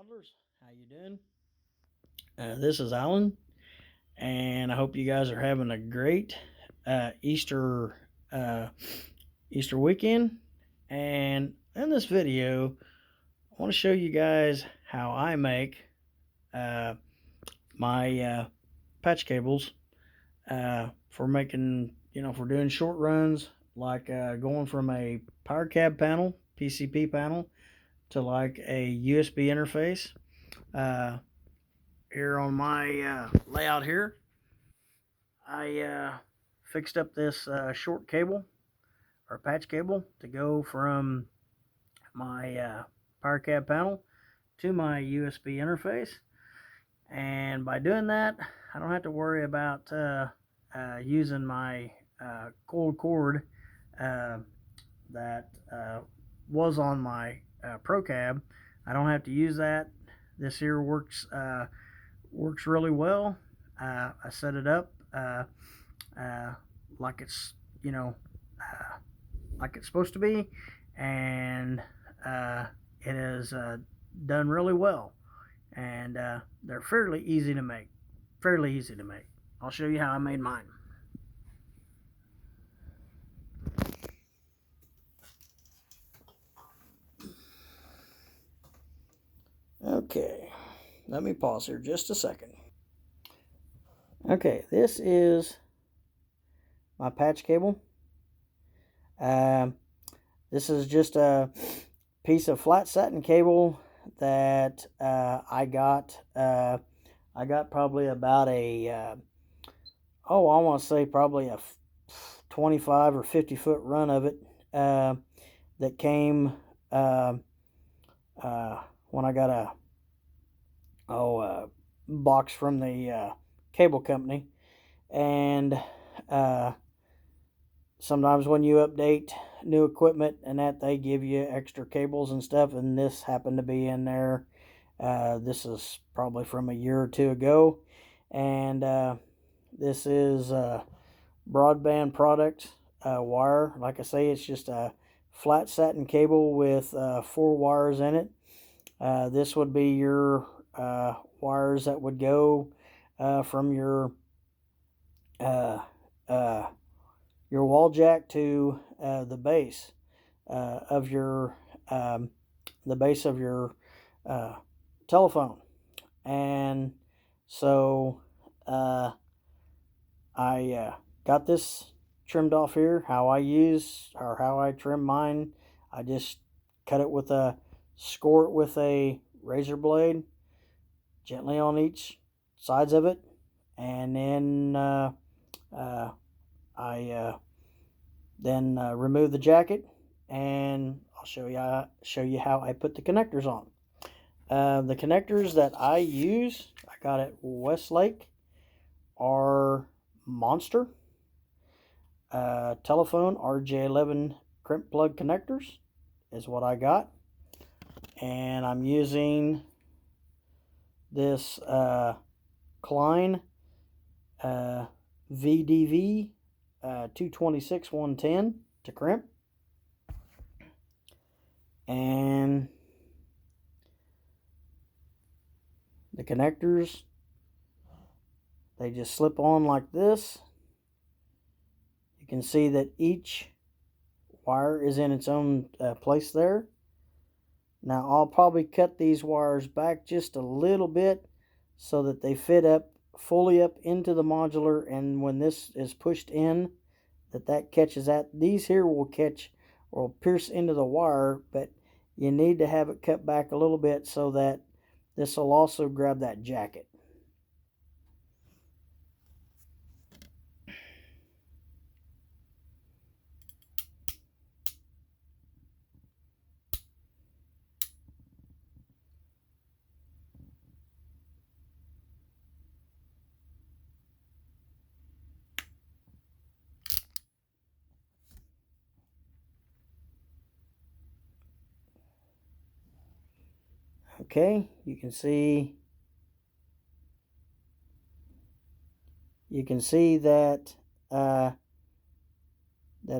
modelers, how you doing? This is Alan, and I hope you guys are having a great Easter uh, Easter weekend. And in this video, I want to show you guys how I make uh, my patch cables for making, for doing short runs, like going from a power cab panel, PCP panel, to like a USB interface. Uh, Here on my layout here, I fixed up this short cable or patch cable to go from my power cab panel to my USB interface. And by doing that, I don't have to worry about using my cold cord uh, that was on my Pro Cab. I don't have to use that. This here works really well. I set it up uh, like it's you know uh, like it's supposed to be, and uh, it is done really well. And they're fairly easy to make. Fairly easy to make. I'll show you how I made mine. Okay, let me pause here just a second. Okay, this is my patch cable. Um, this is just a piece of flat satin cable that I got. I got probably about I want to say probably a 25 or 50 foot run of it that came uh, when I got a box from the cable company. And sometimes when you update new equipment and that, they give you extra cables and stuff, and this happened to be in there. This is probably from a year or two ago, and this is a broadband product wire. Like I say, it's just a flat satin cable with 4 wires in it. This would be your wires that would go from uh, uh, your wall jack to the base of your the base of your uh, telephone. And so I got this trimmed off here. How I trim mine, I just score it with a razor blade gently on each sides of it, and then I then remove the jacket, and I'll show you how I put the connectors on. The connectors that I use, I got at Westlake, are Monster telephone RJ11 crimp plug connectors is what I got, and I'm using this Klein VDV 226 110 to crimp, and the connectors, they just slip on like this. You can see that each wire is in its own place there. Now I'll probably cut these wires back just a little bit so that they fit up fully up into the modular, and when this is pushed in, that catches that. These here will catch or pierce into the wire, but you need to have it cut back a little bit so that this will also grab that jacket. Okay, you can see that that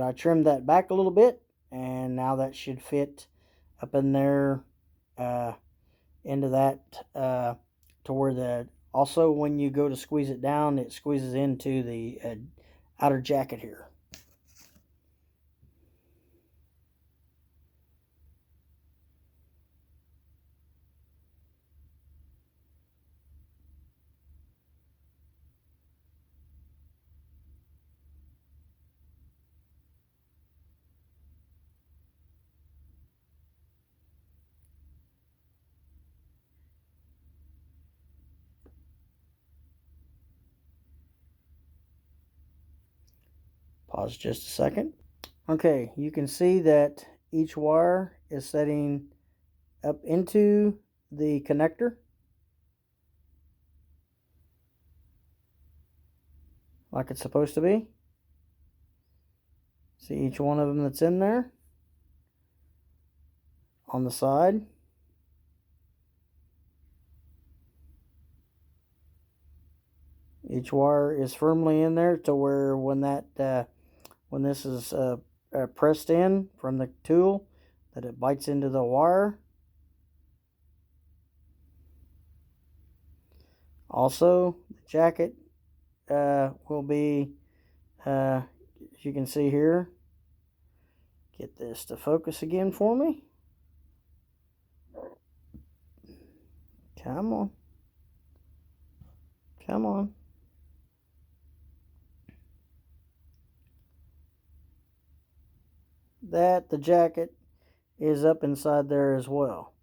I trimmed that back a little bit, and now that should fit up in there into that to where the, also when you go to squeeze it down, it squeezes into the outer jacket here. Pause just a second. Okay, you can see that each wire is setting up into the connector like it's supposed to be. See each one of them that's in there on the side. Each wire is firmly in there to where when that when this is pressed in from the tool, that it bites into the wire. Also, the jacket will be, as you can see here, get this to focus again for me. Come on. Come on. That the jacket is up inside there as well.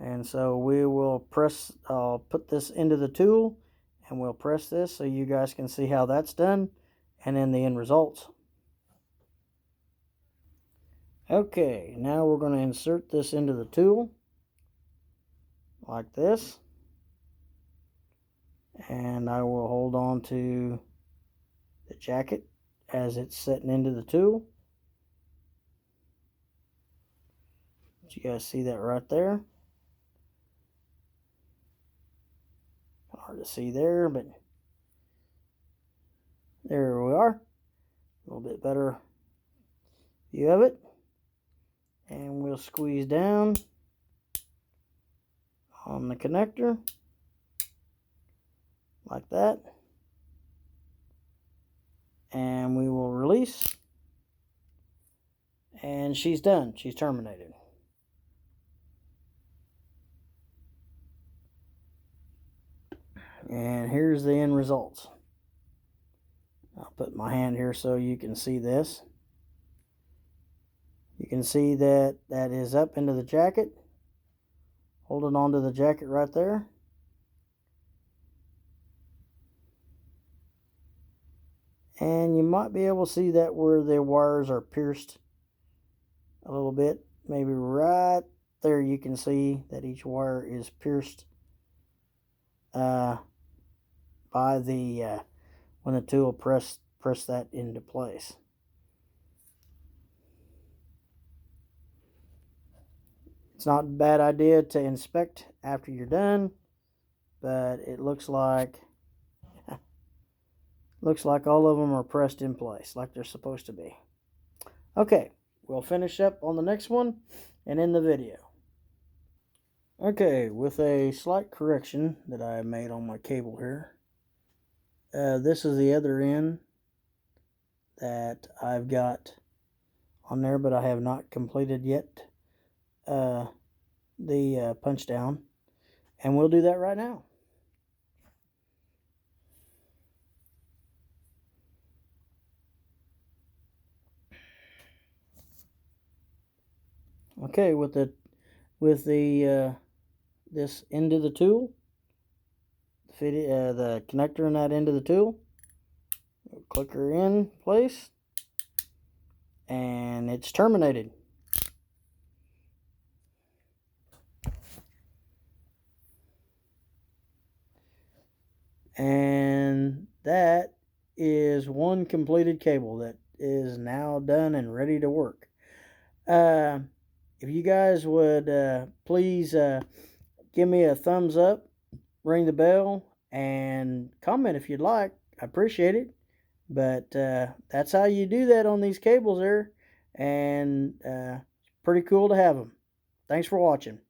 And so we will press, I'll put this into the tool and we'll press this so you guys can see how that's done and then the end results. Okay, now we're going to insert this into the tool like this. And I will hold on to the jacket as it's setting into the tool. You guys see that right there? Hard to see there, but there we are. A little bit better view of it. And we'll squeeze down on the connector like that. And we will release. And she's done. She's terminated. And here's the end results. I'll put my hand here so you can see this. You can see that that is up into the jacket, holding on to the jacket right there. And you might be able to see that where the wires are pierced a little bit. Maybe right there you can see that each wire is pierced by the when the tool press that into place. It's not a bad idea to inspect after you're done, but it looks like all of them are pressed in place like they're supposed to be. Okay, we'll finish up on the next one and end the video. Okay, with a slight correction that I made on my cable here. This is the other end that I've got on there, but I have not completed yet the punch down, and we'll do that right now. Okay, with the this end of the tool, the connector in that end of the tool, click her in place, and it's terminated. And that is one completed cable that is now done and ready to work. If you guys would please give me a thumbs up, ring the bell, and comment if you'd like. I appreciate it. But that's how you do that on these cables there. And pretty cool to have them. Thanks for watching.